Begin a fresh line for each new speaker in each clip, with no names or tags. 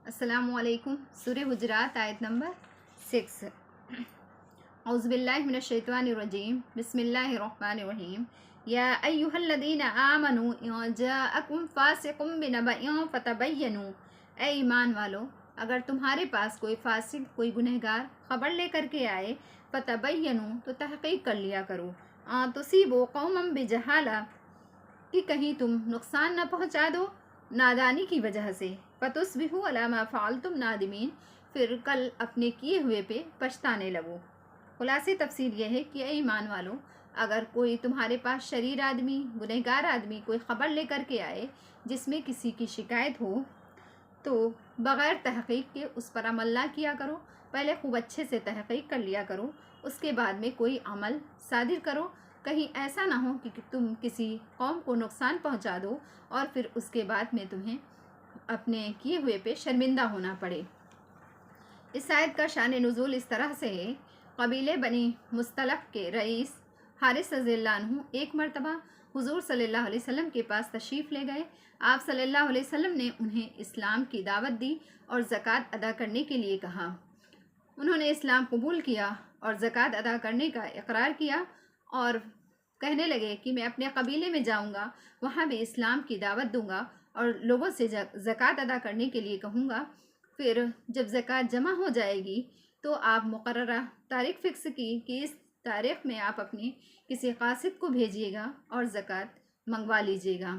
अस्सलामुअलैकुम। सूरह हुजरात आयत नंबर 6। औज़ुबिल्लाहि मिनश्शैतानिर्रजीम बिस्मिल्लाहिर्रहमानिर्रहीम। या अय्युहल्लज़ीना आमनू इज़ा जाअकुम फ़ासिक़ुम बिनबइन फ़तबय्यनू। ए ईमान वालो, अगर तुम्हारे पास कोई फासिक कोई गुनहगार ख़बर लेकर के आए, फ़तबय्यनू तो तहक़ीक़ कर लिया करो, तुसीबू क़ौमम बिजहाला कि कहीं तुम नुकसान न पहुँचा दो नादानी की वजह से, फ़तुस्बिहू अला मा फ़अलतुम नादिमीन, फिर कल अपने किए हुए पे पछताने लगो। खुलासे तफसीर यह है कि ईमान वालों, अगर कोई तुम्हारे पास शरीर आदमी गुनहगार आदमी कोई ख़बर लेकर के आए जिसमें किसी की शिकायत हो, तो बग़ैर तहक़ीक़ के उस पर अमल ना किया करो। पहले खूब अच्छे से तहक़ीक़ कर लिया करो, उसके बाद में कोई अमल सादिर करो। कहीं ऐसा ना हो कि तुम किसी कौम को नुकसान पहुंचा दो और फिर उसके बाद में तुम्हें अपने किए हुए पे शर्मिंदा होना पड़े। इस आयत का शान नुज़ूल इस तरह से है, कबीले बनी मुस्तलक़ के रईस हारिस रज़ियल्लाहु अन्हु एक मरतबा हुज़ूर सल्लल्लाहु अलैहि वसल्लम के पास तशरीफ़ ले गए। आप सल्लल्लाहु अलैहि वसल्लम ने उन्हें इस्लाम की दावत दी और ज़कात अदा करने के लिए कहा। उन्होंने इस्लाम कबूल किया और ज़कात अदा करने का इकरार किया और कहने लगे कि मैं अपने कबीले में जाऊंगा, वहाँ भी इस्लाम की दावत दूंगा और लोगों से ज़कात अदा करने के लिए कहूँगा। फिर जब ज़कात जमा हो जाएगी तो आप मुकर्ररा तारीख़ फ़िक्स की कि इस तारीख़ में आप अपने किसी कासिद को भेजिएगा और ज़कात मंगवा लीजिएगा।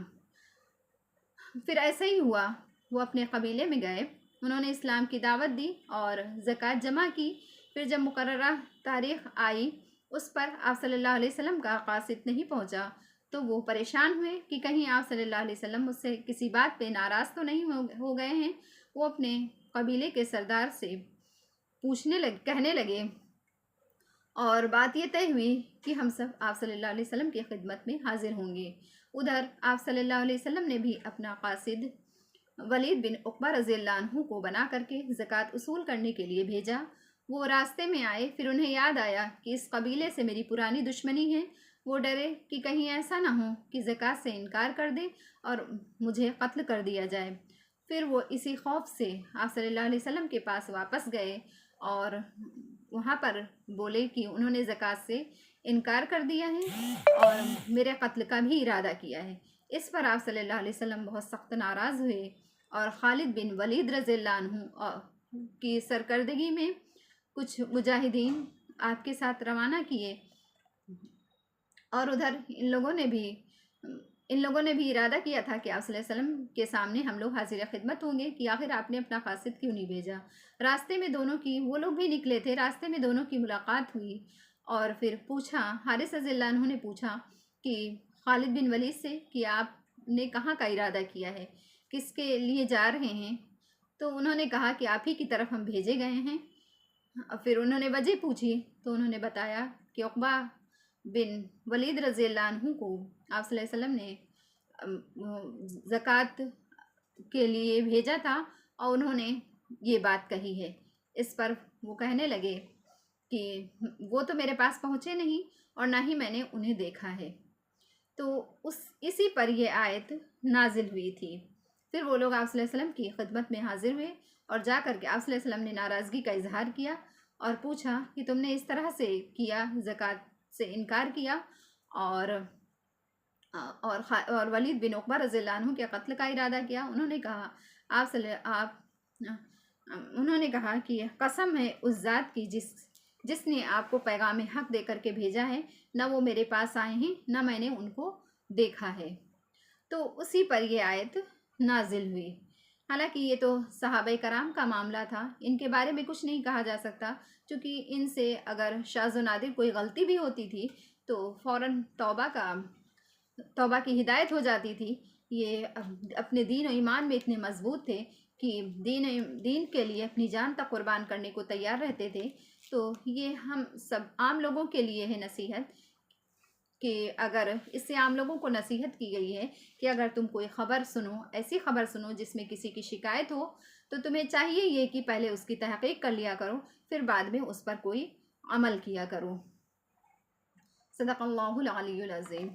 फिर ऐसा ही हुआ, वो अपने कबीले में गए, उन्होंने इस्लाम की दावत दी और ज़कात जमा की। फिर जब मुकर्ररा तारीख़ आई उस पर आप सल्लल्लाहु अलैहि वसल्लम का कासिद नहीं पहुंचा, तो वो परेशान हुए कि कहीं आप सल्लल्लाहु अलैहि वसल्लम मुझसे किसी बात पे नाराज़ तो नहीं हो गए हैं। वो अपने कबीले के सरदार से कहने लगे और बात ये तय हुई कि हम सब आप सल्लल्लाहु अलैहि वसल्लम की खिदमत में हाजिर होंगे। उधर आप सल्लल्लाहु अलैहि वसल्लम ने भी अपना कासिद वलीद बिन उक़बा रज़ियल्लाहु अन्हु को बना करके ज़कात उसूल करने के लिए भेजा। वो रास्ते में आए, फिर उन्हें याद आया कि इस कबीले से मेरी पुरानी दुश्मनी है। वो डरे कि कहीं ऐसा ना हो कि ज़कात से इनकार कर दे और मुझे कत्ल कर दिया जाए। फिर वो इसी खौफ से आप सल्लल्लाहु अलैहि वसल्लम के पास वापस गए और वहाँ पर बोले कि उन्होंने ज़कात से इनकार कर दिया है और मेरे कत्ल का भी इरादा किया है। इस पर आप सल्लल्लाहु अलैहि वसल्लम बहुत सख्त नाराज़ हुए और खालिद बिन वलीद रज़ियल्लाहु अन्हु की सरकर्दगी में कुछ मुजाहिदीन आपके साथ रवाना किए और उधर इन लोगों ने भी इरादा किया था कि आप सल्लल्लाहु अलैहि वसल्लम के सामने हम लोग हाजिर खिदमत होंगे कि आखिर आपने अपना कासिद क्यों नहीं भेजा। रास्ते में वो लोग भी निकले थे, रास्ते में दोनों की मुलाकात हुई और फिर पूछा, हारिस रज़ियल्लाहु अन्हु ने पूछा कि खालिद बिन वलीद से कि आपने कहाँ का इरादा किया है, किसके लिए जा रहे हैं। तो उन्होंने कहा कि आप ही की तरफ हम भेजे गए हैं। फिर उन्होंने वजह पूछी तो उन्होंने बताया कि उक़बा बिन वलीद रज़ियल्लाहु अन्हु को आप सल्लल्लाहु अलैहि वसल्लम ने ज़कात के लिए भेजा था और उन्होंने ये बात कही है। इस पर वो कहने लगे कि वो तो मेरे पास पहुँचे नहीं और ना ही मैंने उन्हें देखा है। तो इसी पर ये आयत नाजिल हुई थी। फिर वो लोग आप सल्लल्लाहु अलैहि वसल्लम की खिदमत में हाजिर हुए और जा कर के आप सल्लल्लाहु अलैहि वसल्लम ने नाराज़गी का इजहार किया और पूछा कि तुमने इस तरह से किया, ज़कात से इनकार किया और वलीद बिन उक़बा रज़ियल्लाहु अन्हु के कत्ल का इरादा किया। उन्होंने कहा कि कसम है उस ज़ात की जिसने आपको पैगाम हक़ दे करके भेजा है, न वो मेरे पास आए हैं न मैंने उनको देखा है। तो उसी पर ये आयत नाजिल हुई। हालांकि ये तो सहाबा कराम का मामला था, इनके बारे में कुछ नहीं कहा जा सकता, क्योंकि इनसे अगर शाज़ व नादिर कोई गलती भी होती थी तो फ़ौरन तौबा की हिदायत हो जाती थी। ये अपने दीन और ईमान में इतने मजबूत थे कि दीन के लिए अपनी जान तक कुर्बान करने को तैयार रहते थे। तो ये हम सब आम लोगों के लिए है नसीहत कि अगर इससे आम लोगों को नसीहत की गई है कि अगर तुम कोई ख़बर सुनो, ऐसी ख़बर सुनो जिसमें किसी की शिकायत हो, तो तुम्हें चाहिए ये कि पहले उसकी तहक़ीक़ कर लिया करो, फिर बाद में उस पर कोई अमल किया करो। सदक़ल्लाहुल अलीयुल अज़ीम।